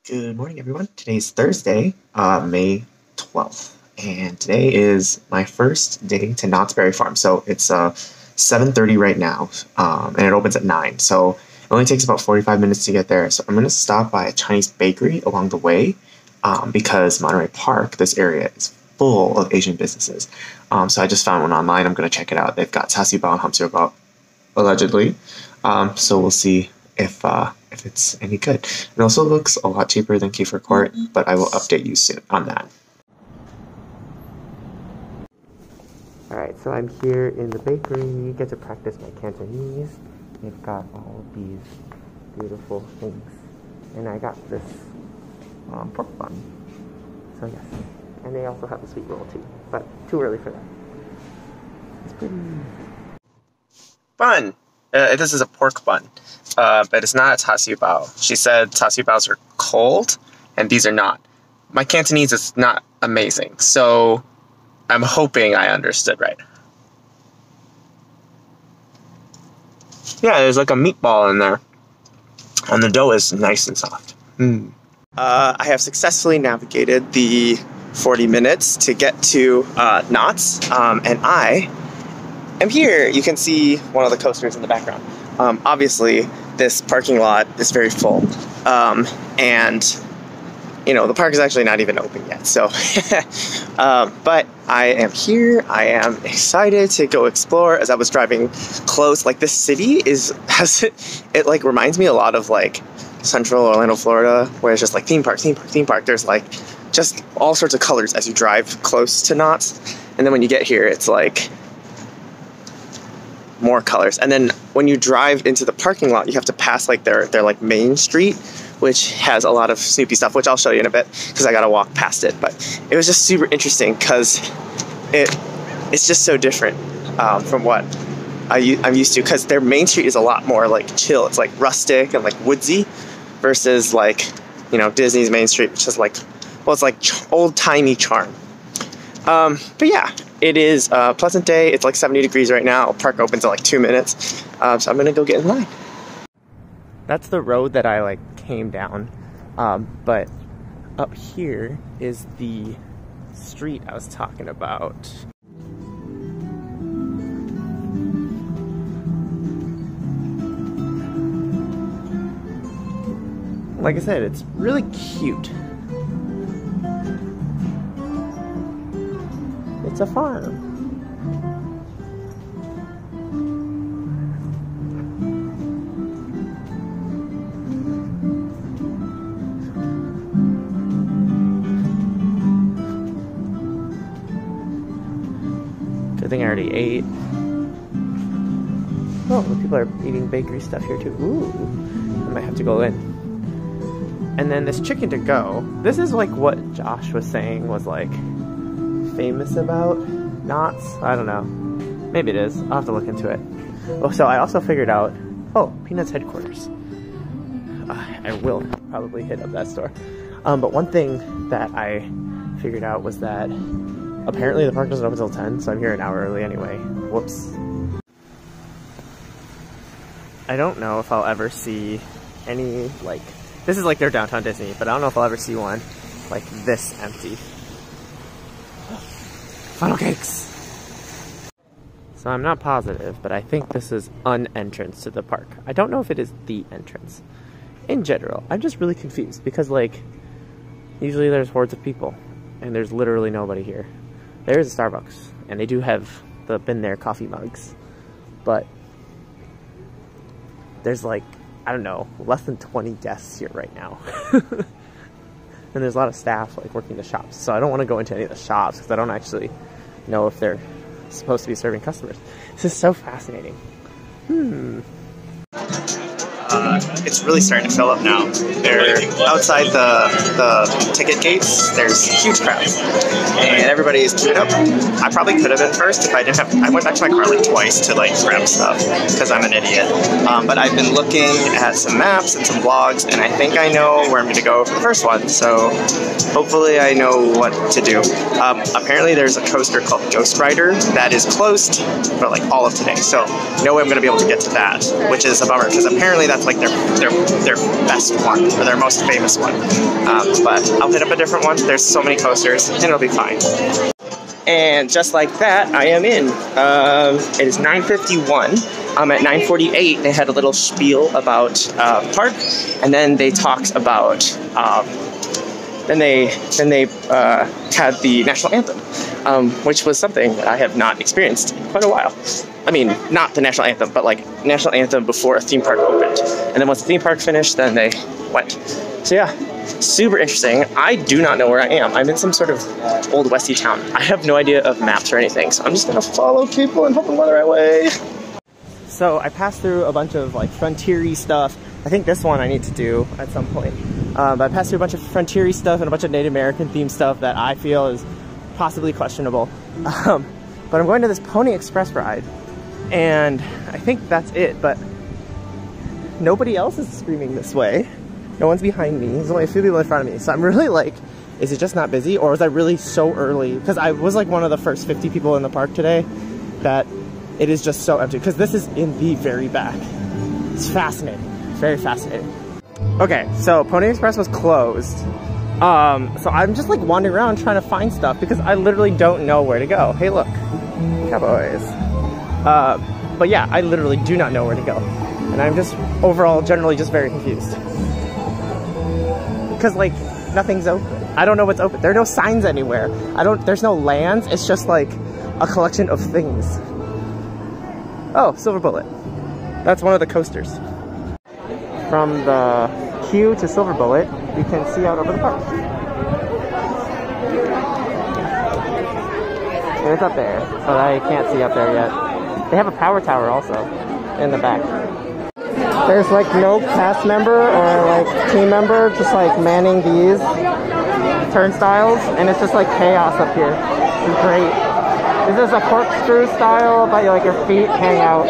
Good morning, everyone. Today's Thursday, May 12th, and today is my first day to Knott's Berry Farm. So it's 7:30 right now, and it opens at 9. So it only takes about 45 minutes to get there. So I'm going to stop by a Chinese bakery along the way because Monterey Park, this area, is full of Asian businesses. So I just found one online. I'm going to check it out. They've got chassis bao and hamsibao, allegedly. So we'll see if it's any good. It also looks a lot cheaper than Kiefer Court, but I will update you soon on that. Alright, so I'm here in the bakery, get to practice my Cantonese. They've got all these beautiful things. And I got this pork bun. So yes. And they also have a sweet roll too, but too early for that. It's pretty fun! This is a pork bun. But it's not a chassis bao. She said chassis baos are cold, and these are not. My Cantonese is not amazing, so I'm hoping I understood right. Yeah, there's like a meatball in there, and the dough is nice and soft. I have successfully navigated the 40 minutes to get to Knott's, and I am here. You can see one of the coasters in the background. Obviously, this parking lot is very full, and you know, the park is actually not even open yet, so but I am here. I am excited to go explore. As I was driving close, like, this city has it like reminds me a lot of like Central Orlando, Florida, where it's just like theme park. There's like just all sorts of colors as you drive close to Knott's, and then when you get here, it's like more colors. And then when you drive into the parking lot, you have to pass like their like main street, which has a lot of Snoopy stuff, which I'll show you in a bit because I gotta walk past it. But it was just super interesting because it's just so different from what I'm used to, because their main street is a lot more like chill. It's like rustic and like woodsy versus like, you know, Disney's main street, which is like, well, it's like old-timey charm. But yeah, it is a pleasant day. It's like 70 degrees right now. Park opens in like 2 minutes. So I'm gonna go get in line. That's the road that I like came down. But up here is the street I was talking about. Like I said, it's really cute. It's a farm. Good thing I already ate. Oh, people are eating bakery stuff here too. Ooh, I might have to go in. And then this chicken to go. This is like what Josh was saying was like famous about Knott's. I don't know. Maybe it is. I'll have to look into it. Oh, so I also figured out, oh, Peanut's headquarters. I will probably hit up that store. But one thing that I figured out was that apparently the park doesn't open until 10, so I'm here an hour early anyway. Whoops. I don't know if I'll ever see any, like, this is like their downtown Disney, but I don't know if I'll ever see one like this empty. Funnel cakes! So I'm not positive, but I think this is an entrance to the park. I don't know if it is the entrance. In general, I'm just really confused because, like, usually there's hordes of people and there's literally nobody here. There is a Starbucks, and they do have the Been There coffee mugs, but there's like, I don't know, less than 20 guests here right now. And there's a lot of staff like working the shops, so I don't want to go into any of the shops because I don't actually know if they're supposed to be serving customers. This is so fascinating. It's really starting to fill up now. They're outside the ticket gates. There's huge crowds, and everybody's queued up. I probably could have been first if I didn't have. I went back to my car like twice to like grab stuff because I'm an idiot. But I've been looking at some maps and some vlogs, and I think I know where I'm going to go for the first one. So hopefully I know what to do. Apparently there's a coaster called Ghostwriter that is closed for like all of today. So no way I'm going to be able to get to that, which is a bummer because apparently that's like their their best one, or their most famous one. But I'll hit up a different one. There's so many coasters, and it'll be fine. And just like that, I am in. It is 9:51. At 9:48, they had a little spiel about the park, and then they talked about. Then they had the national anthem, which was something that I have not experienced in quite a while. I mean, not the national anthem, but like national anthem before a theme park opened. And then once the theme park finished, then they went. So yeah, super interesting. I do not know where I am. I'm in some sort of old westy town. I have no idea of maps or anything, so I'm just gonna follow people and hope I'm going the right way. So I passed through a bunch of like frontier-y stuff. I think this one I need to do at some point. But I passed through a bunch of frontier-y stuff and a bunch of Native American themed stuff that I feel is possibly questionable. But I'm going to this Pony Express ride, and I think that's it, but nobody else is screaming this way. No one's behind me. There's only a few people in front of me. So I'm really like, is it just not busy, or was I really so early? Because I was like one of the first 50 people in the park today that it is just so empty, because this is in the very back. It's fascinating, very fascinating. Okay, so Pony Express was closed. So I'm just like wandering around trying to find stuff because I literally don't know where to go. Hey look, cowboys. But yeah, I literally do not know where to go. And I'm just overall generally just very confused. Because like nothing's open. I don't know what's open. There are no signs anywhere. There's no lands. It's just like a collection of things. Oh, Silver Bullet. That's one of the coasters. From the queue to Silver Bullet, you can see out over the park. It's up there, but I can't see up there yet. They have a power tower also in the back. There's like no cast member or like team member just like manning these turnstiles, and it's just like chaos up here. It's great. This is a corkscrew style, but like your feet hang out.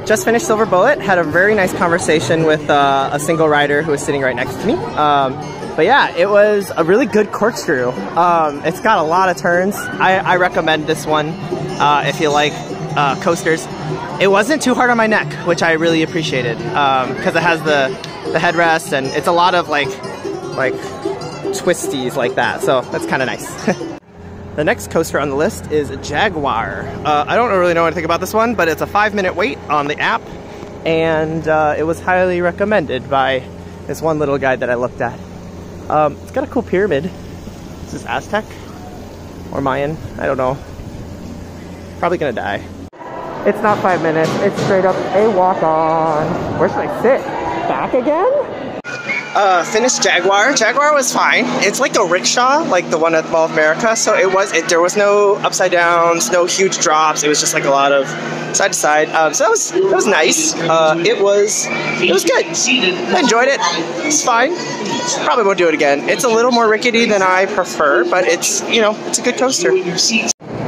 Just finished Silver Bullet, had a very nice conversation with a single rider who was sitting right next to me. But yeah, it was a really good corkscrew. It's got a lot of turns. I recommend this one if you like coasters. It wasn't too hard on my neck, which I really appreciated, because it has the headrest, and it's a lot of like twisties like that, so that's kind of nice. The next coaster on the list is Jaguar. I don't really know anything about this one, but it's a 5-minute wait on the app, and it was highly recommended by this one little guide that I looked at. It's got a cool pyramid. Is this Aztec or Mayan? I don't know. Probably gonna die. It's not 5 minutes, it's straight up a walk-on. Where should I sit? Back again? Finished Jaguar. Jaguar was fine. It's like a rickshaw, like the one at Mall of America. So there was no upside downs, no huge drops. It was just like a lot of side to side. So that was nice. It was good. I enjoyed it. It's fine. Probably won't do it again. It's a little more rickety than I prefer, but it's a good coaster.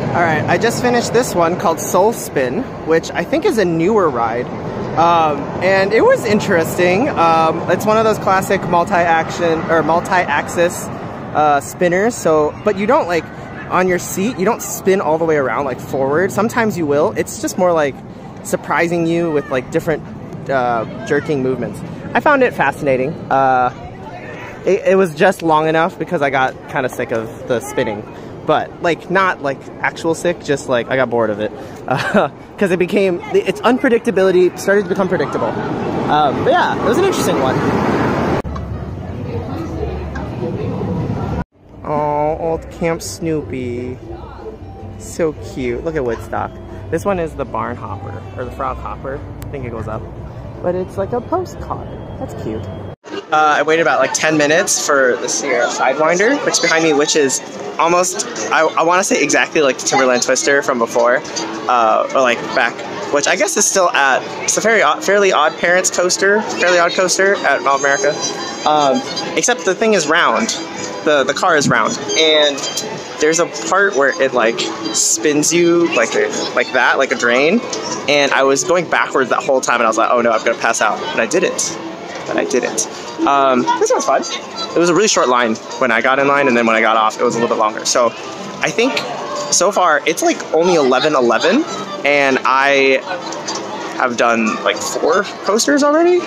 All right, I just finished this one called Soul Spin, which I think is a newer ride. And it was interesting. It's one of those classic multi-axis spinners. But you don't like on your seat. You don't spin all the way around like forward. Sometimes you will. It's just more like surprising you with like different jerking movements. I found it fascinating. It was just long enough because I got kind of sick of the spinning. But like not like actual sick, just like I got bored of it because its unpredictability started to become predictable. But yeah, it was an interesting one. Oh, old Camp Snoopy, so cute. Look at Woodstock. This one is the barn hopper or the frog hopper. I think it goes up, but it's like a postcard. That's cute. I waited about like 10 minutes for this here Sidewinder, which is behind me, which is almost, I want to say exactly like the Timberland Twister from before, or like back, which I guess is still at, it's a fairly odd coaster at Mall of America, except the thing is round, the car is round, and there's a part where it like spins you like that, like a drain, and I was going backwards that whole time, and I was like, oh no, I'm gonna pass out, but I didn't. This was fun. It was a really short line when I got in line, and then when I got off, it was a little bit longer. So I think so far it's like only 11:11, and I have done like 4 coasters already.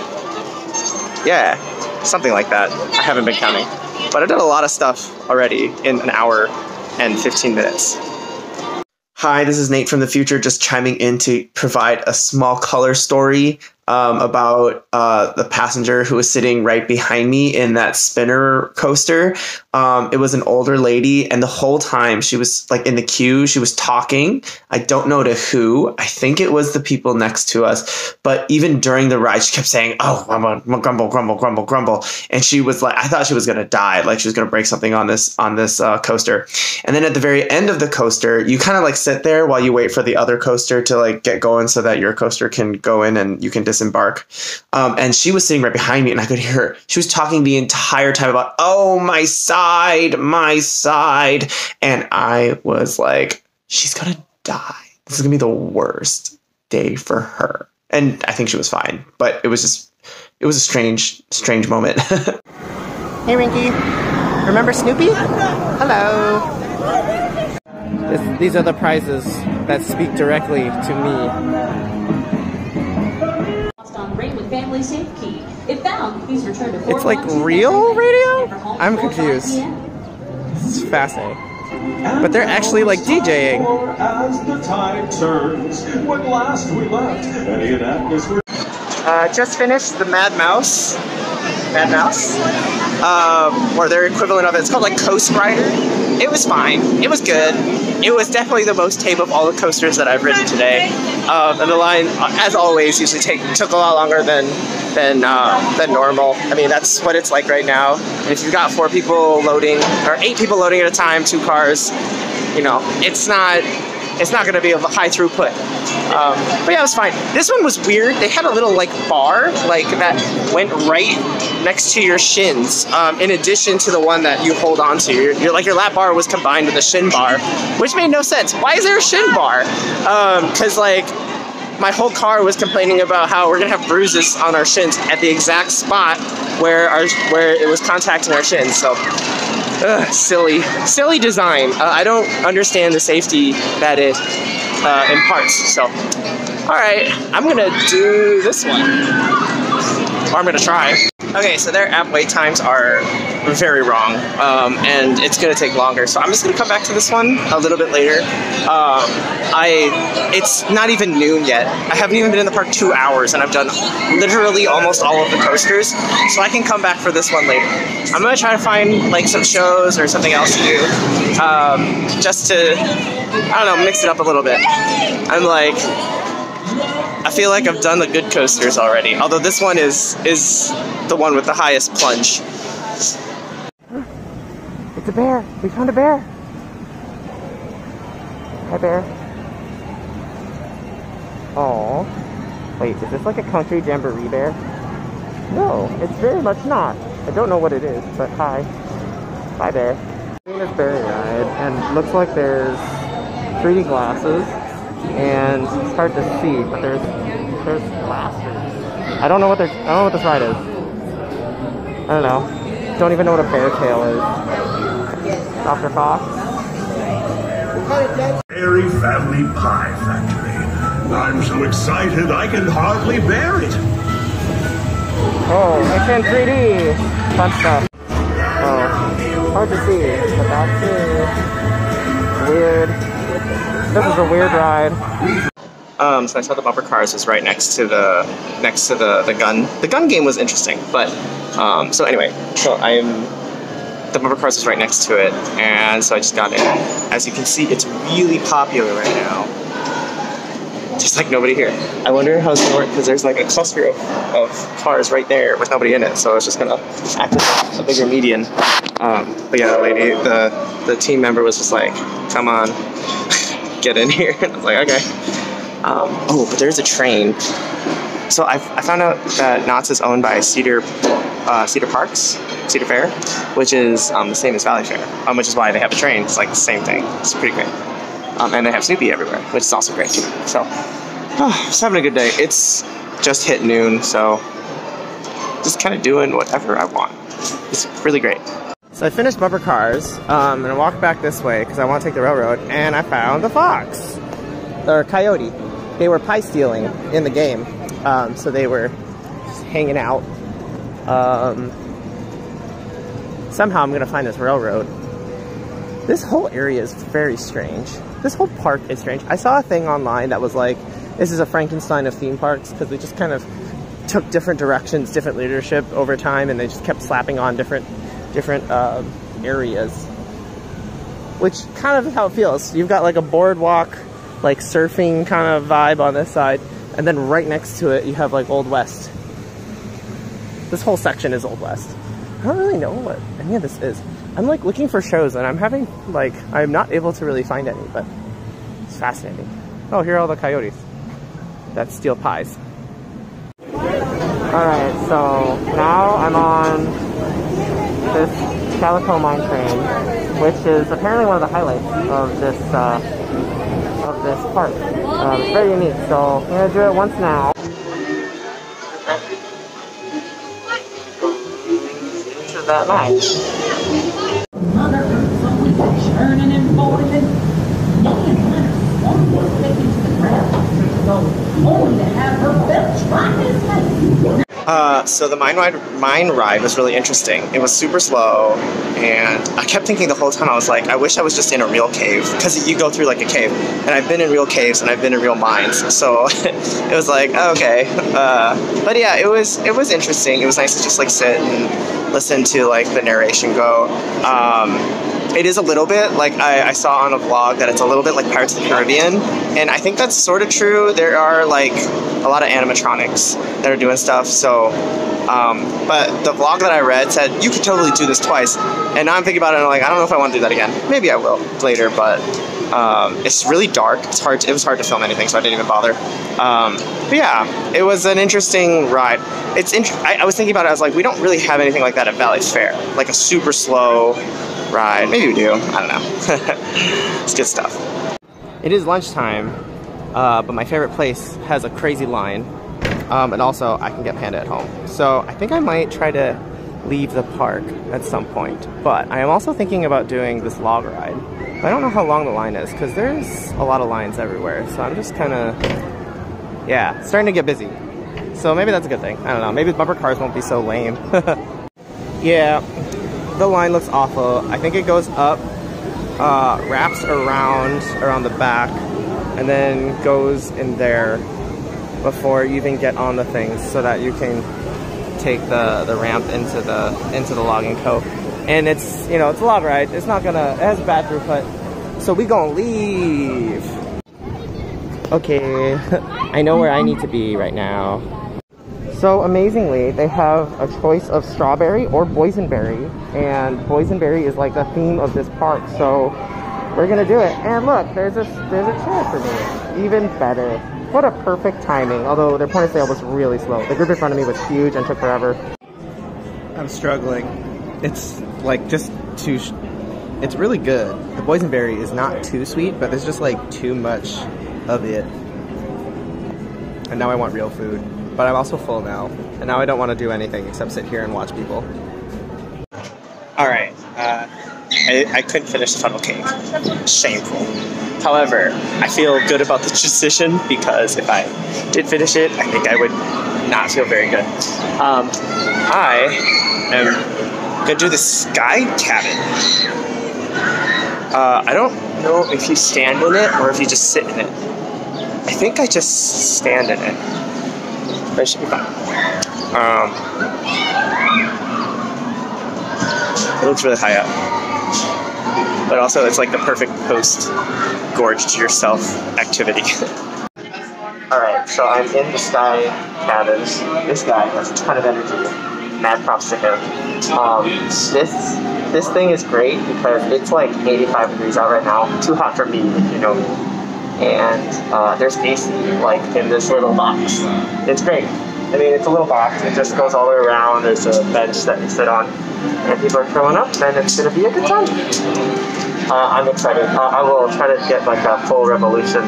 Yeah, something like that. I haven't been counting, but I've done a lot of stuff already in an hour and 15 minutes. Hi, this is Nate from the future, just chiming in to provide a small color story about the passenger who was sitting right behind me in that spinner coaster. It was an older lady, and the whole time she was like in the queue, she was talking. I don't know to who. I think it was the people next to us. But even during the ride, she kept saying, "Oh, grumble, grumble, grumble, grumble." And she was like, I thought she was gonna die, like she was gonna break something on this coaster. And then at the very end of the coaster, you kind of like sit there while you wait for the other coaster to like get going so that your coaster can go in and you can disembark. And she was sitting right behind me, and I could hear her. She was talking the entire time about, "Oh, my side, my side." And I was like, she's gonna die. This is gonna be the worst day for her. And I think she was fine, but it was a strange moment. Hey, Rinky. Remember Snoopy? Hello. These are the prizes that speak directly to me. It's like real radio? I'm confused. It's fascinating. But they're actually like DJing. As the tide turns, when last we left, just finished the Mad Mouse, or their equivalent of it. It's called like Ghostwriter. It was fine. It was good. It was definitely the most tame of all the coasters that I've ridden today. And the line, as always, usually took a lot longer than normal. I mean, that's what it's like right now. And if you've got 4 people loading, or 8 people loading at a time, 2 cars, you know, it's not going to be a high throughput. But yeah, it was fine. This one was weird. They had a little like bar like that went right next to your shins, in addition to the one that you hold on to. Your lap bar was combined with a shin bar, which made no sense. Why is there a shin bar? Because like my whole car was complaining about how we're gonna have bruises on our shins at the exact spot where it was contacting our shins. So. Silly design. I don't understand the safety that it imparts. So, all right, I'm gonna do this one, or I'm gonna try. Okay, so their app wait times are very wrong, and it's gonna take longer. So I'm just gonna come back to this one a little bit later. It's not even noon yet. I haven't even been in the park 2 hours, and I've done literally almost all of the coasters. So I can come back for this one later. I'm gonna try to find like some shows or something else to do, just to, I don't know, mix it up a little bit. I feel like I've done the good coasters already, although this one is the one with the highest plunge. It's a bear! We found a bear! Hi, bear. Oh, wait, is this like a country jamboree bear? No, it's very much not. I don't know what it is, but hi. Hi, bear. Doing this berry ride, and looks like there's 3D glasses, and it's hard to see, but there's glasses. I don't know what this ride is. I don't know. Don't even know what a bear tail is. Dr. Fox. Airy Family Pie Factory. I'm so excited I can hardly bear it. Oh, it's in 3D. Fun stuff. Oh, hard to see, but that's it. Weird. This is a weird ride. So I saw the bumper cars was right next to the gun. The gun game was interesting, but so anyway, the bumper cars was right next to it, and so I just got in. As you can see, it's really popular right now. Just like nobody here. I wonder how it's gonna work, because there's like a cluster of cars right there with nobody in it, so it's just gonna act as a bigger median. But yeah, the lady, the team member was just like, "Come on, get in here." And I was like, okay. Oh, but there's a train. So I found out that Knott's is owned by Cedar Fair, which is the same as Valley Fair, which is why they have a train. It's like the same thing. It's pretty great. And they have Snoopy everywhere, which is also great too. So, just having a good day. It's just hit noon, so just kind of doing whatever I want. It's really great. So I finished bumper cars, and I walked back this way because I want to take the railroad, and I found the fox. Or coyote. they were pie stealing in the game. So they were just hanging out. Somehow I'm going to find this railroad. This whole area is very strange. This whole park is strange. I saw a thing online that was like, this is a Frankenstein of theme parks, because we just kind of took different directions, different leadership over time, and they just kept slapping on different areas. Which kind of is how it feels. You've got like a boardwalk, like surfing kind of vibe on this side, and then right next to it you have like Old West. This whole section is Old West. I don't really know what any of this is. I'm like looking for shows and I'm having like, I'm not able to really find any, but it's fascinating. Oh, here are all the coyotes that steal pies. Alright, so now I'm on this Calico mine train, which is apparently one of the highlights of this park. It's very unique, so I'm gonna do it once now. Into that mine. So the mine ride was really interesting. It was super slow, and I kept thinking the whole time, I was like, I wish I was just in a real cave, because you go through like a cave, and I've been in real caves and I've been in real mines, so it was like, okay. But yeah, it was interesting. It was nice to just like sit and listen to like the narration go. It is a little bit like I saw on a vlog that it's a little bit like Pirates of the Caribbean, and I think that's sort of true. There are like a lot of animatronics that are doing stuff, so but the vlog that I read said you could totally do this twice, and now I'm thinking about it and I'm like, I don't know if I want to do that again. Maybe I will later, but it's really dark. It was hard to film anything, so I didn't even bother. But yeah, it was an interesting ride. I was thinking about it, I was like, we don't really have anything like that at Valley Fair, like a super slow ride. Maybe we do, I don't know. It's good stuff. It is lunchtime, but my favorite place has a crazy line, and also I can get Panda at home. So I think I might try to leave the park at some point, but I am also thinking about doing this log ride. I don't know how long the line is, because there's a lot of lines everywhere, so I'm just kind of, yeah, starting to get busy. So maybe that's a good thing. I don't know, maybe the bumper cars won't be so lame. Yeah, the line looks awful. I think it goes up, wraps around the back, and then goes in there before you even get on the things, so that you can take the ramp into the logging cove. And it's, you know, it's a log ride. It's not gonna, it has a bad throughput, so we gonna leave. Okay, I know where I need to be right now. So amazingly, they have a choice of strawberry or boysenberry, and boysenberry is like the theme of this park, so we're gonna do it. And look, there's a chair for me. Even better. What a perfect timing, although their point of sale was really slow. The group in front of me was huge and took forever. I'm struggling. It's like just too, it's really good. The boysenberry is not too sweet, but there's just like too much of it. And now I want real food. But I'm also full now, and now I don't want to do anything except sit here and watch people. Alright, I couldn't finish the funnel cake. Shameful. However, I feel good about the decision, because if I did finish it, I think I would not feel very good. I am gonna do the sky cabin. I don't know if you stand in it or if you just sit in it. I think I just stand in it. But it should be fine. It looks really high up. But also it's like the perfect post-gorge to yourself activity. Alright, so I'm in the sky cabin. This guy has a ton of energy. Mad props to him. This thing is great because it's like 85 degrees out right now. Too hot for me, if you know me. And there's AC like in this little box. It's great. I mean, it's a little box. It just goes all the way around. There's a bench that you sit on, and people are showing up, and it's gonna be a good time. I'm excited. I will try to get like a full revolution,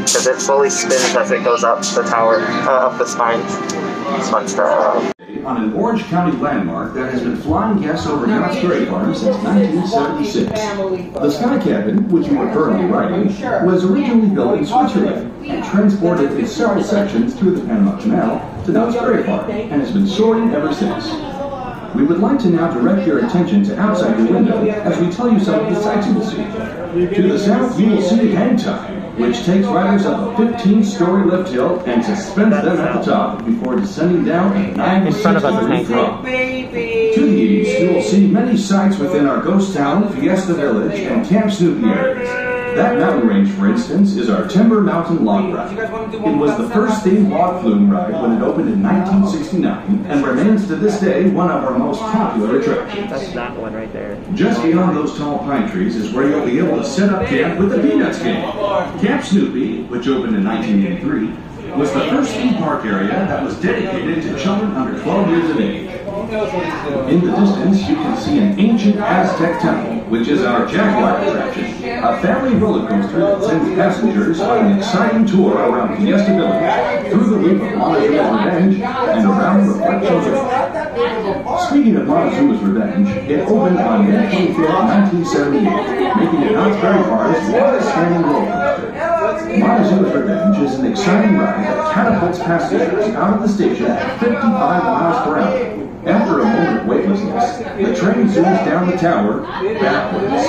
because it slowly spins as it goes up the tower, up the spine. It's fun stuff. On an Orange County landmark that has been flying guests over Knott's Dairy Farm since 1976. The Sky Cabin, which you are currently riding, was originally built in Switzerland and transported in several sections through the Panama Canal to Knott's Dairy Farm and has been soaring ever since. We would like to now direct your attention to outside your window as we tell you some of the sights you will see. To the south, you will see Hang Time, which takes riders up a 15-story lift hill and suspends them at the top before descending down a 96-degree drop. To the east, you will see many sights within our ghost town, Fiesta Village, and Camp Snoopy areas. That mountain range, for instance, is our Timber Mountain Log Ride. It was the first themed log flume ride when it opened in 1969 and remains to this day one of our most popular attractions. That's that one right there. Just beyond those tall pine trees is where you'll be able to set up camp with the Peanuts game. Camp Snoopy, which opened in 1983, was the first theme park area that was dedicated to children under 12 years of age. In the distance, you can see an ancient Aztec temple, which is our Jaguar attraction, a family roller coaster that sends passengers on an exciting tour around Fiesta Village, through the loop of Montezuma's Revenge, and around Reflections Road. Speaking of Montezuma's Revenge, it opened on May 25th, 1978, making it Knott's Berry Farm's longest standing roller coaster. Montezuma's Revenge is an exciting ride that catapults passengers out of the station at 55 miles per hour. After a moment of weightlessness, the train zooms down the tower, backwards,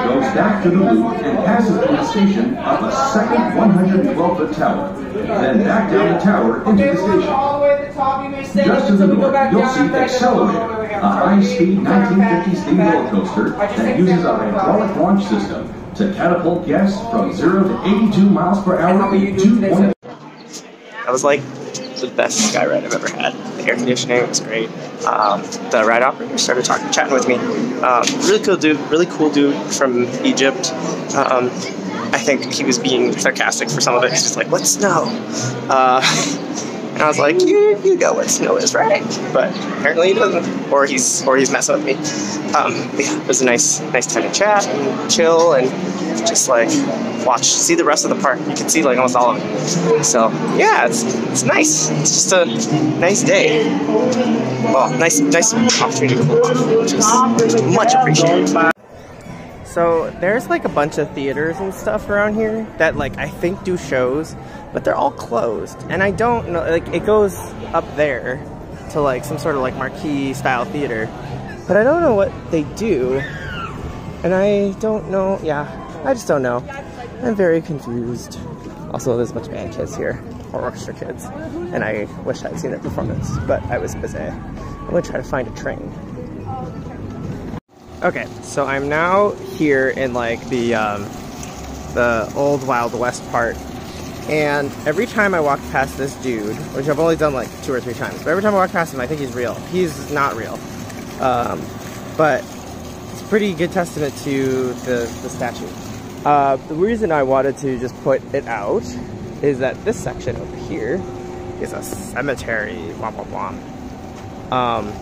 goes back to the loop, and passes from the station up a second 112-foot tower, then back down the tower into the station. Just to the north, you'll see Accelerator, a high-speed 1950s themed roller coaster that uses our hydraulic launch system to catapult guests from 0 to 82 miles per hour in 2.8. That was like the best sky ride I've ever had. The air conditioning was great. The ride operator started chatting with me. Really cool dude from Egypt. I think he was being sarcastic for some of it. He's just like, "What's snow?" And I was like, "You know what snow is, right?" But apparently he doesn't, or he's messing with me. Yeah, it was a nice time to chat and chill and just like see the rest of the park. You can see like almost all of it. So yeah, it's nice. It's just a nice day. Well, nice opportunity to cool off, which is much appreciated. So there's like a bunch of theaters and stuff around here that like I think do shows, but they're all closed. And I don't know, like it goes up there to like some sort of like marquee style theater, but I don't know what they do. And I don't know, I just don't know. I'm very confused. Also, there's a bunch of band kids here, or orchestra kids, and I wish I'd seen their performance, but I was busy. I'm gonna try to find a train. Okay, so I'm now here in like the old Wild West part, and every time I walk past this dude, which I've only done like 2 or 3 times, but every time I walk past him, I think he's real. He's not real, but it's a pretty good testament to the statue. The reason I wanted to just put it out is that this section over here is a cemetery. Womp womp womp.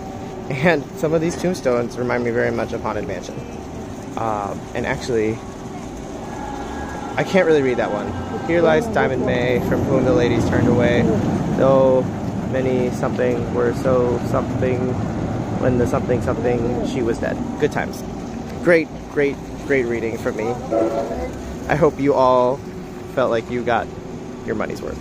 And some of these tombstones remind me very much of Haunted Mansion. And actually, I can't really read that one. Here lies Diamond May, from whom the ladies turned away. Though many something were so something, when the something something she was dead. Good times. Great reading from me. I hope you all felt like you got your money's worth.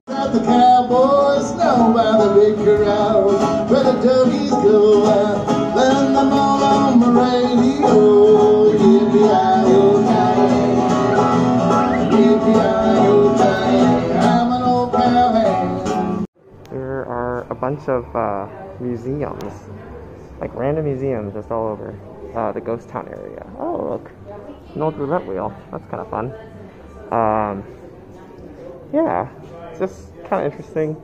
The cowboys know by the big corral where the doggies go out, letting them all on the radio. Yippee-yi-yo-yi, I'm an old cowhand. There are a bunch of museums, like random museums just all over the ghost town area. Oh look, an old roulette wheel. That's kind of fun. Yeah, it's just kind of interesting.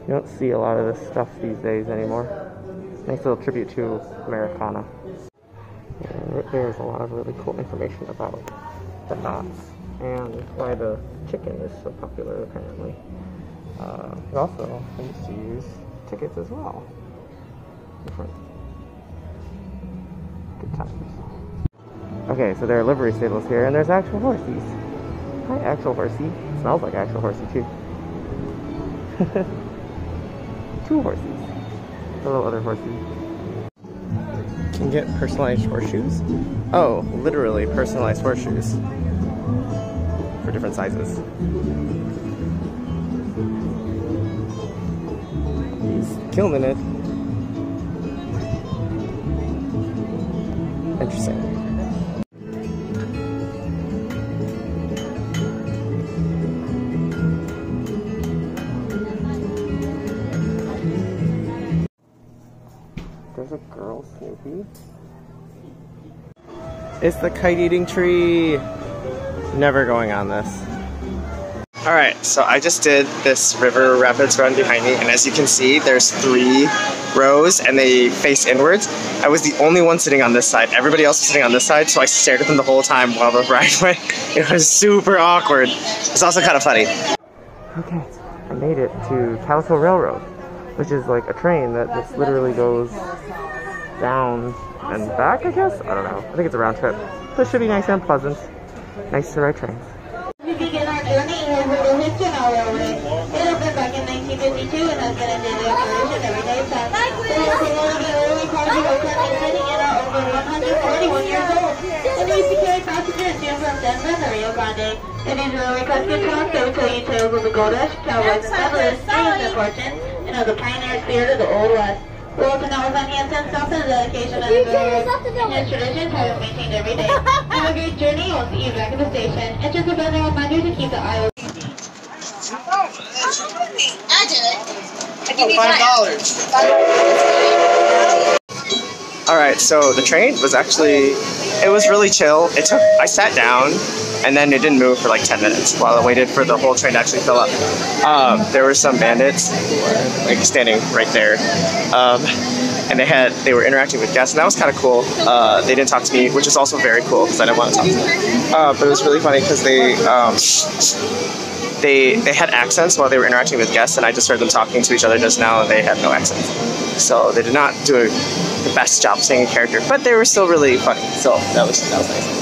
You don't see a lot of this stuff these days anymore. Nice little tribute to Americana. And right there's a lot of really cool information about the Knotts and why the chicken is so popular apparently. You also used to use tickets as well. Different. Good times. Okay, so there are livery stables here, and there's actual horsies. Hi, actual horsey. Smells like actual horsey too. 2 horses. Hello, other horses. Can you get personalized horseshoes? Oh, literally personalized horseshoes. For different sizes. He's killing it. Interesting. There's a girl Snoopy. It's the kite-eating tree. Never going on this. Alright, so I just did this river rapids run behind me, and as you can see, there's 3 rows and they face inwards. I was the only one sitting on this side. Everybody else was sitting on this side, so I stared at them the whole time while the ride went. It was super awkward. It's also kind of funny. Okay, I made it to Calico Railroad, which is like a train that just literally goes down and back, I guess? I don't know. I think it's a round trip. So it should be nice and pleasant. Nice to ride trains. We begin our journey over the Houston Railroad. It opened back in 1952 and has been in daily operation every day since. It is one of the early cars of our country sitting in are over 141 years old. It used to carry passengers to and from Denver and the Rio Grande. In these railway cars get talk, they would tell you tales of the Gold Rush, cowboys and settlers, dreams and fortune, and of the pioneer spirit of the Old West. Welcome to Anthem, Towson, the dedication of the railroad and its traditions have been maintained every day. Have a great journey. We'll see you back at the station. And just a friendly reminder to keep the eye open. I did it. I give you $5. Alright, so the train was actually, it was really chill. I sat down and then it didn't move for like 10 minutes while I waited for the whole train to actually fill up. There were some bandits who were like standing right there. And they were interacting with guests, and that was kind of cool. They didn't talk to me, which is also very cool because I didn't want to talk to them. But it was really funny because they had accents while they were interacting with guests, and I just heard them talking to each other just now, and they had no accents. So they did not do the best job singing a character, but they were still really funny. So that was nice.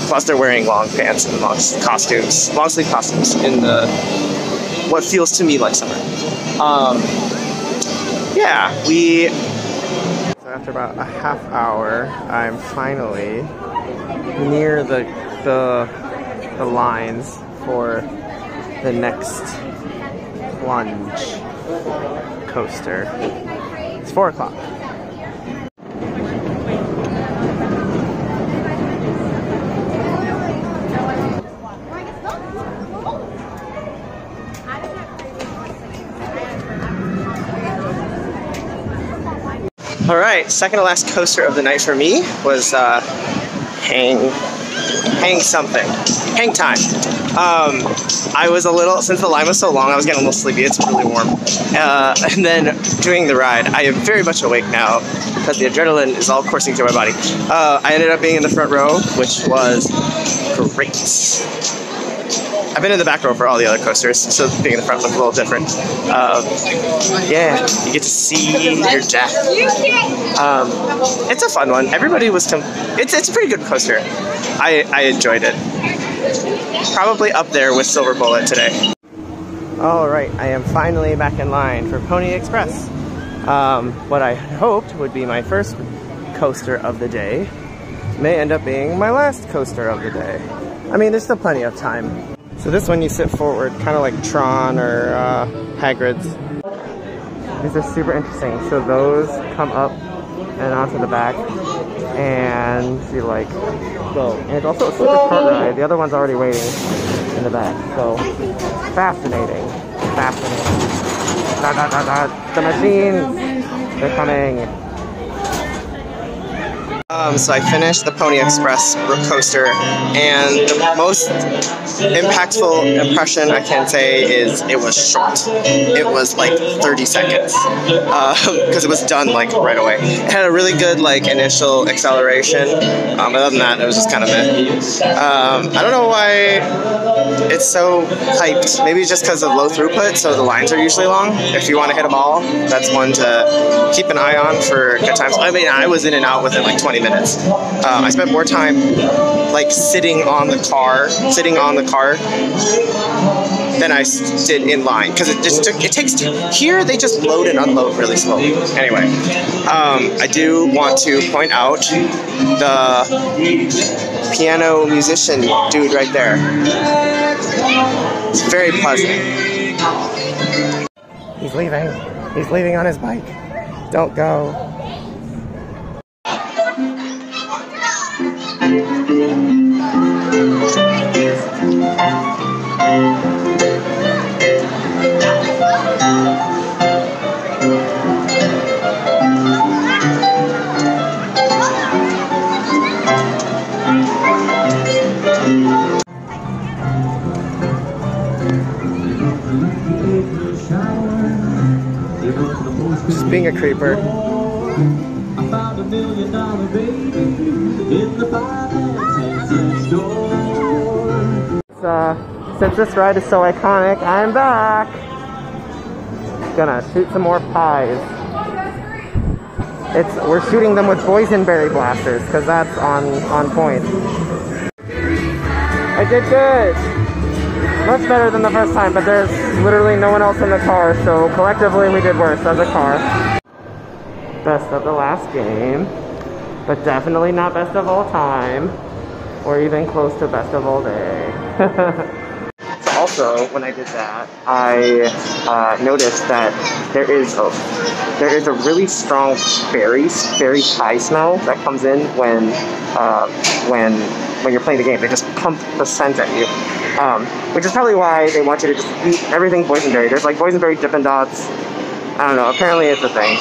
Plus, they're wearing long pants and long sleeve costumes in the what feels to me like summer. Yeah, So after about a half hour, I'm finally near the lines for the next plunge coaster. It's 4 o'clock. Alright, second to last coaster of the night for me was hang time. I was since the line was so long, I was getting a little sleepy. It's really warm. And then doing the ride, I am very much awake now because the adrenaline is all coursing through my body. I ended up being in the front row, which was great. I've been in the back row for all the other coasters, so being in the front was a little different. Yeah, you get to see your death. It's a fun one. Everybody was it's a pretty good coaster. I enjoyed it. Probably up there with Silver Bullet today. Alright, I am finally back in line for Pony Express. What I hoped would be my first coaster of the day may end up being my last coaster of the day. I mean, there's still plenty of time. So this one you sit forward, kind of like Tron or Hagrid's. These are super interesting. So those come up and onto the back, and you like go. And it's also a super short ride. The other one's already waiting in the back. So fascinating, fascinating. The machines, they're coming. So I finished the Pony Express coaster, and the most impactful impression I can say is it was short. It was like 30 seconds, because it was done like right away. It had a really good like initial acceleration. Other than that, it was just kind of I don't know why it's so hyped. Maybe just because of low throughput, so the lines are usually long. If you want to hit them all, that's one to keep an eye on for good times. I mean, I was in and out within like 20 20 minutes. I spent more time like sitting on the car than I did in line, because it takes here they just load and unload really slowly. Anyway, I do want to point out the piano musician dude right there. It's very pleasant. He's leaving. He's leaving on his bike. Don't go. Just being a creeper. I found $1 million baby in the 5 and 6 store. Since this ride is so iconic, I'm back. Gonna shoot some more pies. We're shooting them with boysenberry blasters because that's on point. I did good. Much better than the first time, but there's literally no one else in the car, so collectively we did worse as a car. Best of the last game, but definitely not best of all time, or even close to best of all day. Also, when I did that, I noticed that there is a really strong berry pie smell that comes in when you're playing the game. They just pump the scent at you, which is probably why they want you to just eat everything boysenberry. There's like boysenberry Dippin' Dots. I don't know. Apparently, it's a thing.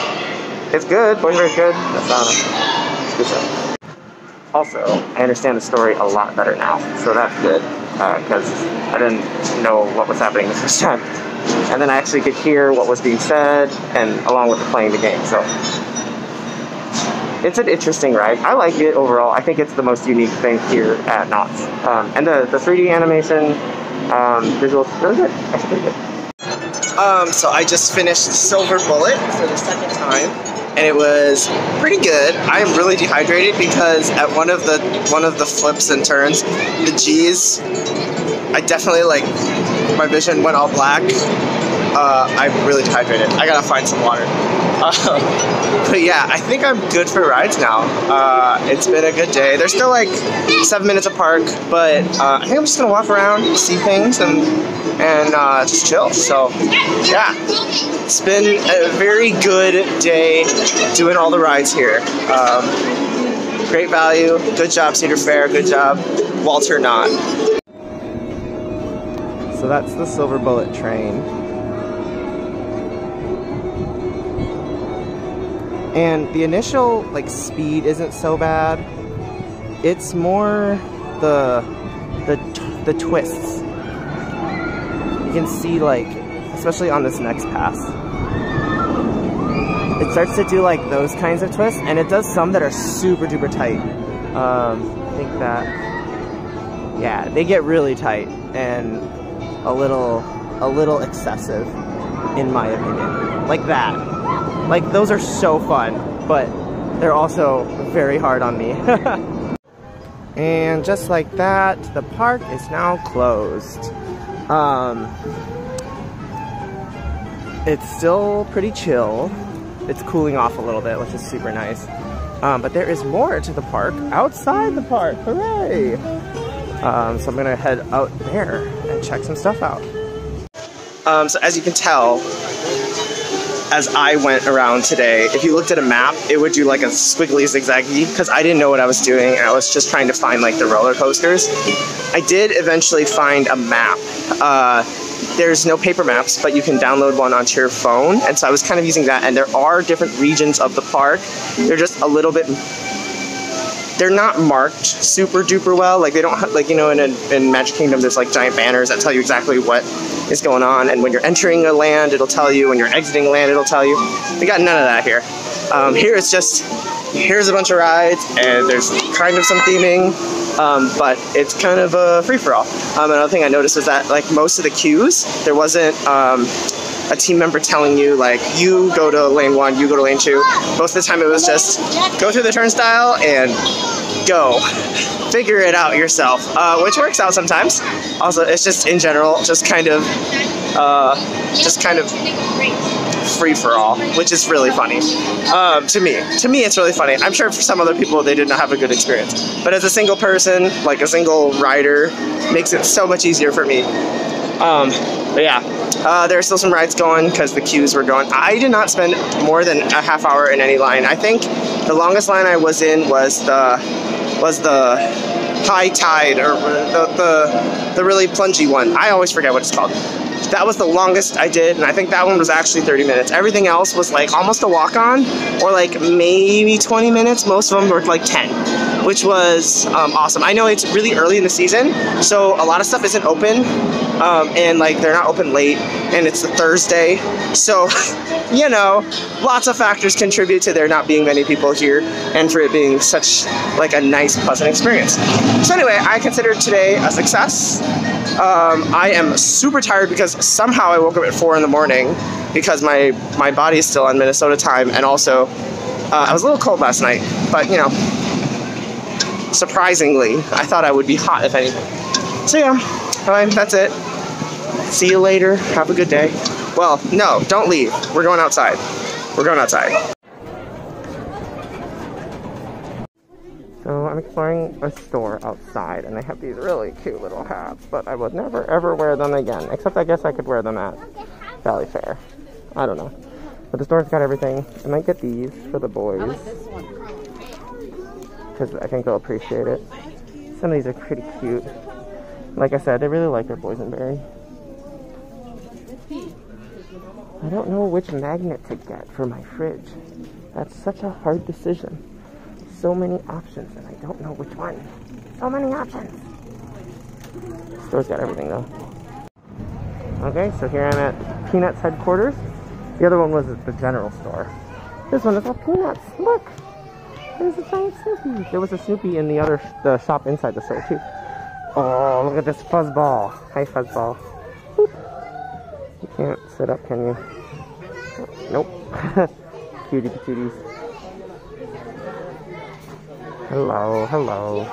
It's good. Boysenberry's good. It's good stuff. Also, I understand the story a lot better now, so that's good, because I didn't know what was happening the first time. And then I actually could hear what was being said, and along with playing the game, so it's an interesting ride. I like it overall. I think it's the most unique thing here at Knott. And the 3D animation, visuals, really good. Actually pretty good. So I just finished Silver Bullet for the second time, and it was pretty good. I am really dehydrated because at one of the flips and turns, the G's, I definitely my vision went all black. I'm really dehydrated. I gotta find some water. But yeah, I think I'm good for rides now. It's been a good day. There's still 7 minutes of park, but I think I'm just gonna walk around, see things, and just chill. So yeah, it's been a very good day doing all the rides here. Great value. Good job, Cedar Fair. Good job, Walter Knott. So that's the Silver Bullet train. And the initial speed isn't so bad. It's more the twists. You can see especially on this next pass, it starts to do those kinds of twists, and it does some that are super duper tight. I think that, yeah, they get really tight and a little excessive, in my opinion. Like that. Those are so fun, but they're also very hard on me. And just like that, the park is now closed. It's still pretty chill. It's cooling off a little bit, which is super nice. But there is more to the park outside the park. Hooray! So I'm gonna head out there and check some stuff out. So as you can tell, as I went around today, if you looked at a map, it would do a squiggly zigzaggy, because I didn't know what I was doing, and I was just trying to find the roller coasters. I did eventually find a map. There's no paper maps, but you can download one onto your phone, and so I was kind of using that, and there are different regions of the park. They're just a little bit, they're not marked super duper well. They don't have, in Magic Kingdom, there's giant banners that tell you exactly what is going on, and when you're entering a land, it'll tell you. When you're exiting a land, it'll tell you. We got none of that here. Here it's just, here's a bunch of rides, and there's kind of some theming, but it's kind of a free-for-all. Another thing I noticed was that most of the queues, there wasn't a team member telling you, like, you go to lane 1, you go to lane 2. Most of the time it was just go through the turnstile and go. Figure it out yourself, which works out sometimes. Also, it's just in general, just kind of free for all, which is really funny. To me, it's really funny. I'm sure for some other people they did not have a good experience, but as a single person, like a single rider, makes it so much easier for me. But yeah, there are still some rides going because the queues were going. I did not spend more than a half hour in any line. I think the longest line I was in was the high tide, or the really plungy one. I always forget what it's called. That was the longest I did, and I think that one was actually 30 minutes. Everything else was like almost a walk-on, or like maybe 20 minutes. Most of them were like 10, which was awesome. I know it's really early in the season, so a lot of stuff isn't open, and like they're not open late, and it's a Thursday, so you know, lots of factors contribute to there not being many people here, and for it being such like a nice, pleasant experience. So anyway, I consider today a success. I am super tired because somehow I woke up at 4 in the morning because my body is still on Minnesota time, and also I was a little cold last night, but you know, surprisingly, I thought I would be hot if anything. So yeah, fine, that's it. See you later. Have a good day. Well, no, don't leave. We're going outside. We're going outside. So I'm exploring a store outside, and they have these really cute little hats, but I would never ever wear them again, except I guess I could wear them at Valley Fair. I don't know. But the store's got everything. I might get these for the boys, because I think they'll appreciate it. Some of these are pretty cute. Like I said, they really like their Boysenberry. I don't know which magnet to get for my fridge. That's such a hard decision. So many options, and I don't know which one. So many options. The store's got everything though. Okay, so here I'm at Peanuts headquarters. The other one was at the general store. This one is all Peanuts. Look, there's a giant Snoopy. There was a Snoopy in the shop inside the store too. Oh, look at this fuzzball. Hi, fuzzball. Boop. You can't sit up, can you? Nope. Cutie patooties. Hello, hello.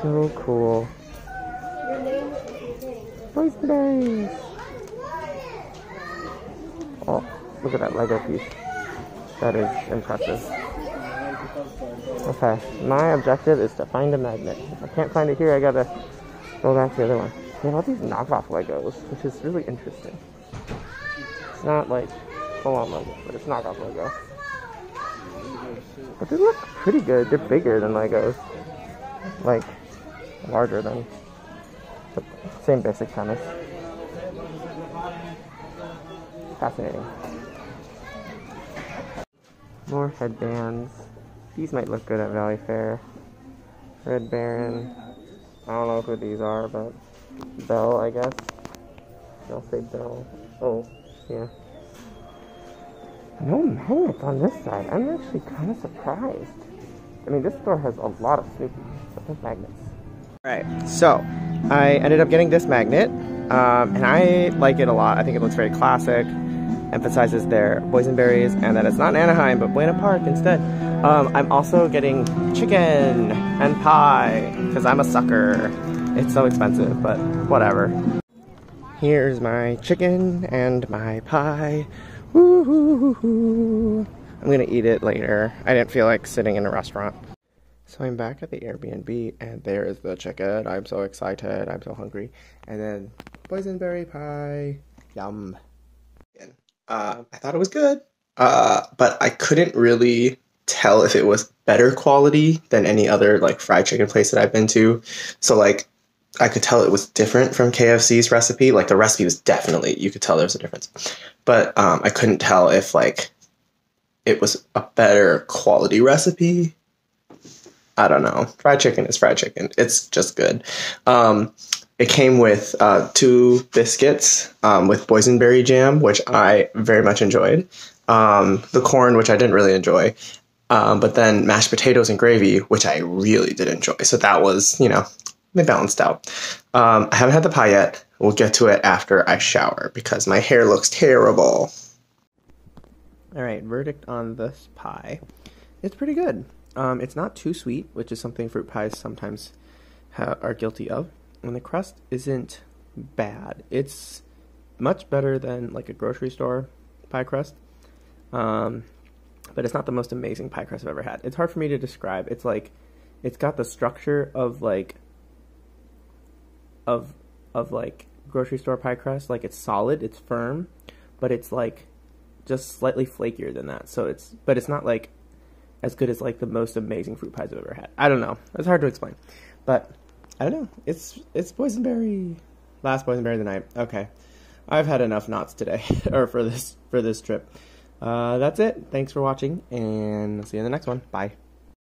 So cool. Boysenberries. Oh, look at that Lego piece. That is impressive. Okay, my objective is to find a magnet. If I can't find it here, I gotta go back to the other one. They have all these knockoff Legos, which is really interesting. It's not like full-on Lego, but it's knockoff Lego. But they look pretty good. They're bigger than Legos. Like, larger than. But same basic premise. Fascinating. More headbands. These might look good at Valley Fair. Red Baron. I don't know who these are, but Bell, I guess. I'll say Bell. Oh, yeah. No magnets on this side. I'm actually kind of surprised. I mean, this store has a lot of Snoopy, but no magnets. Alright, so I ended up getting this magnet, and I like it a lot. I think it looks very classic, emphasizes their boysenberries, and that it's not in Anaheim, but Buena Park instead. I'm also getting chicken and pie, because I'm a sucker. It's so expensive, but whatever. Here's my chicken and my pie. Woo-hoo-hoo-hoo. I'm gonna eat it later. I didn't feel like sitting in a restaurant. So I'm back at the Airbnb, and there is the chicken. I'm so excited. I'm so hungry. And then boysenberry pie. Yum. I thought it was good, but I couldn't really tell if it was better quality than any other like fried chicken place that I've been to. So like, I could tell it was different from KFC's recipe. Like the recipe was definitely, you could tell there was a difference. But I couldn't tell if like it was a better quality recipe. I don't know. Fried chicken is fried chicken. It's just good. It came with 2 biscuits with boysenberry jam, which I very much enjoyed. The corn, which I didn't really enjoy. But then mashed potatoes and gravy, which I really did enjoy. So that was, you know, they balanced out. I haven't had the pie yet. We'll get to it after I shower because my hair looks terrible. Alright, verdict on this pie. It's pretty good. It's not too sweet, which is something fruit pies sometimes are guilty of. And the crust isn't bad. It's much better than like a grocery store pie crust. But it's not the most amazing pie crust I've ever had. It's hard for me to describe. It's like, it's got the structure of like, of like grocery store pie crust. Like it's solid, it's firm, but it's like just slightly flakier than that. So but it's not like as good as like the most amazing fruit pies I've ever had. I don't know. It's hard to explain, but I don't know. It's boysenberry. Last boysenberry of the night. Okay, I've had enough knots today, or for this trip. That's it. Thanks for watching, and I'll see you in the next one. Bye.